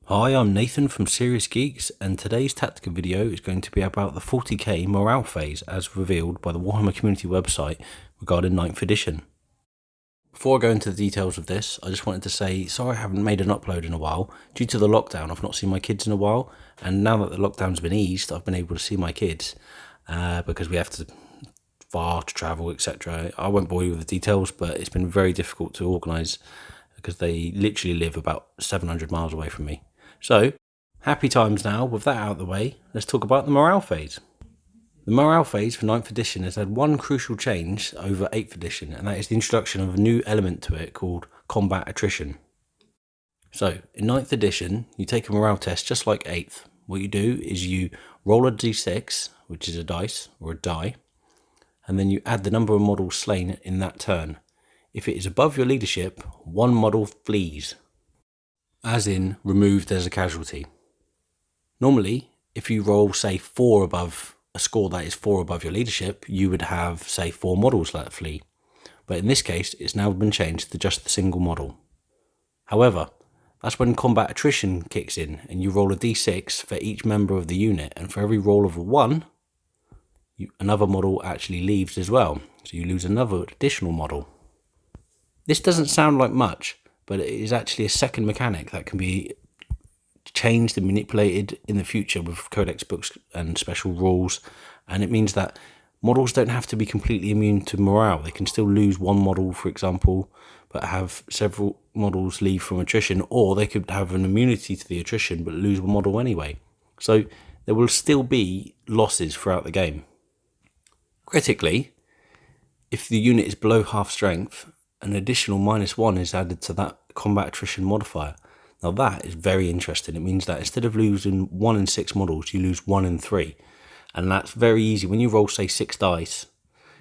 Hi, I'm Nathan from Serious Geeks, and today's tactical video is going to be about the 40k morale phase as revealed by the Warhammer community website regarding 9th edition. Before I go into the details of this, I just wanted to say sorry I haven't made an upload in a while. Due to the lockdown, I've not seen my kids in a while, and now that the lockdown's been eased, I've been able to see my kids because we have to far to travel, etc. I won't bore you with the details, but it's been very difficult to organise because they literally live about 700 miles away from me. So, happy times now. With that out of the way, let's talk about the morale phase. The morale phase for 9th edition has had one crucial change over 8th edition, and that is the introduction of a new element to it called combat attrition. So, in 9th edition, you take a morale test just like 8th. What you do is you roll a d6, which is a dice or a die, and then you add the number of models slain in that turn. If it is above your leadership, one model flees, as in removed as a casualty. Normally, if you roll, say, 4 above a score that is 4 above your leadership, you would have, say, 4 models that flee. But in this case, it's now been changed to just the single model. However, that's when combat attrition kicks in, and you roll a d6 for each member of the unit, and for every roll of a 1, another model actually leaves as well, so you lose another additional model. This doesn't sound like much, but it is actually a second mechanic that can be changed and manipulated in the future with codex books and special rules, and it means that models don't have to be completely immune to morale. They can still lose one model, for example, but have several models leave from attrition, or they could have an immunity to the attrition but lose one model anyway. So there will still be losses throughout the game. Critically, if the unit is below half strength, an additional -1 is added to that combat attrition modifier. Now that is very interesting. It means that instead of losing 1 in 6 models, you lose 1 in 3. And that's very easy. When you roll, say, 6 dice,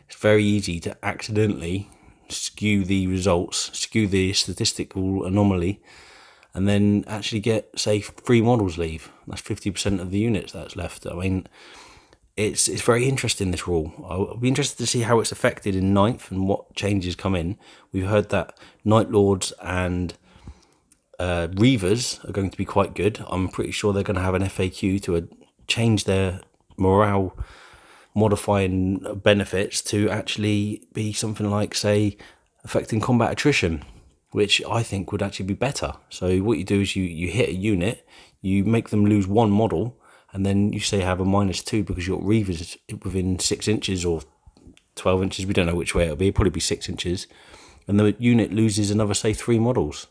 it's very easy to accidentally skew the results, skew the statistical anomaly, and then actually get, say, 3 models leave. That's 50% of the units that's left. I mean, it's very interesting, this rule. I'll be interested to see how it's affected in 9th and what changes come in. We've heard that Night Lords and Reavers are going to be quite good. I'm pretty sure they're going to have an FAQ to change their morale modifying benefits to actually be something like, say, affecting combat attrition, which I think would actually be better. So what you do is you hit a unit, you make them lose 1 model, and then you say have a -2 because your Reavers within 6 inches or 12 inches, we don't know which way it'll be, it'll probably be 6 inches, and the unit loses another, say, 3 models.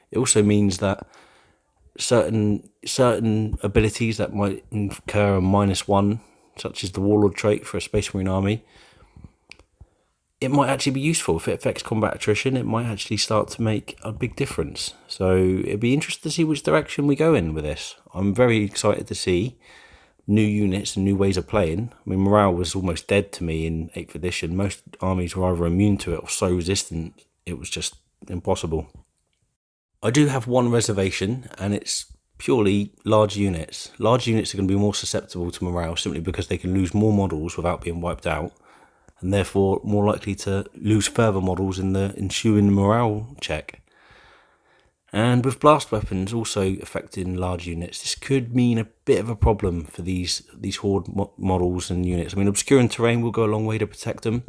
It also means that certain abilities that might incur a -1, such as the Warlord trait for a Space Marine army, it might actually be useful. If it affects combat attrition, it might actually start to make a big difference. So it'd be interesting to see which direction we go in with this. I'm very excited to see new units and new ways of playing. I mean, morale was almost dead to me in 8th edition. Most armies were either immune to it or so resistant, it was just impossible. I do have one reservation, and it's purely large units. Large units are going to be more susceptible to morale simply because they can lose more models without being wiped out, and therefore more likely to lose further models in the ensuing morale check. And with blast weapons also affecting large units, this could mean a bit of a problem for these horde models and units. I mean, obscuring terrain will go a long way to protect them,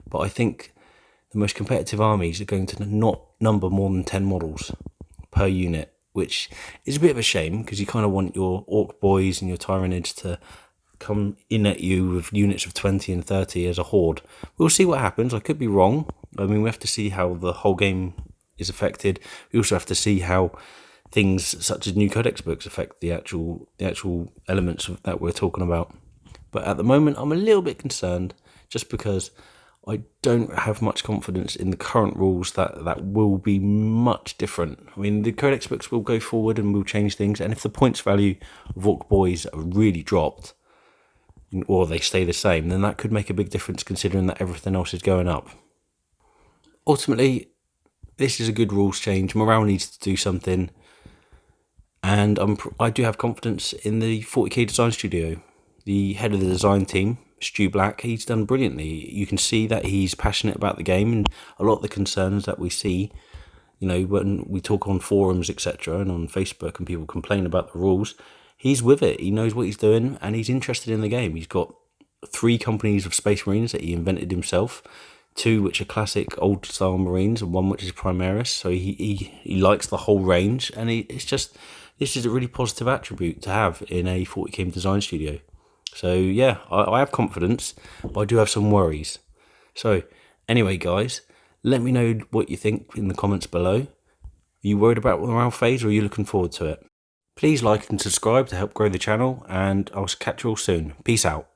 but I think the most competitive armies are going to not number more than 10 models per unit, which is a bit of a shame because you kind of want your Orc boys and your Tyranids to come in at you with units of 20 and 30 as a horde. We'll see what happens. I could be wrong. I mean, we have to see how the whole game is affected. We also have to see how things such as new codex books affect the actual elements that we're talking about. But at the moment, I'm a little bit concerned just because I don't have much confidence in the current rules that will be much different. I mean, the codex books will go forward and will change things, and if the points value of Orc boys are really dropped, or they stay the same, then that could make a big difference considering that everything else is going up. Ultimately, this is a good rules change. Morale needs to do something, and I do have confidence in the 40k design studio. The head of the design team, Stu Black, he's done brilliantly. You can see that he's passionate about the game, and a lot of the concerns that we see You know, when we talk on forums, etc., and on Facebook, and people complain about the rules, he's with it. He knows what he's doing, and he's interested in the game. He's got 3 companies of Space Marines that he invented himself, 2 which are classic old style Marines, and 1 which is Primaris. So he likes the whole range, and this is a really positive attribute to have in a 40k design studio. So yeah, I have confidence, but I do have some worries. So anyway, guys, let me know what you think in the comments below. Are you worried about the morale phase, or are you looking forward to it? Please like and subscribe to help grow the channel, and I'll catch you all soon. Peace out.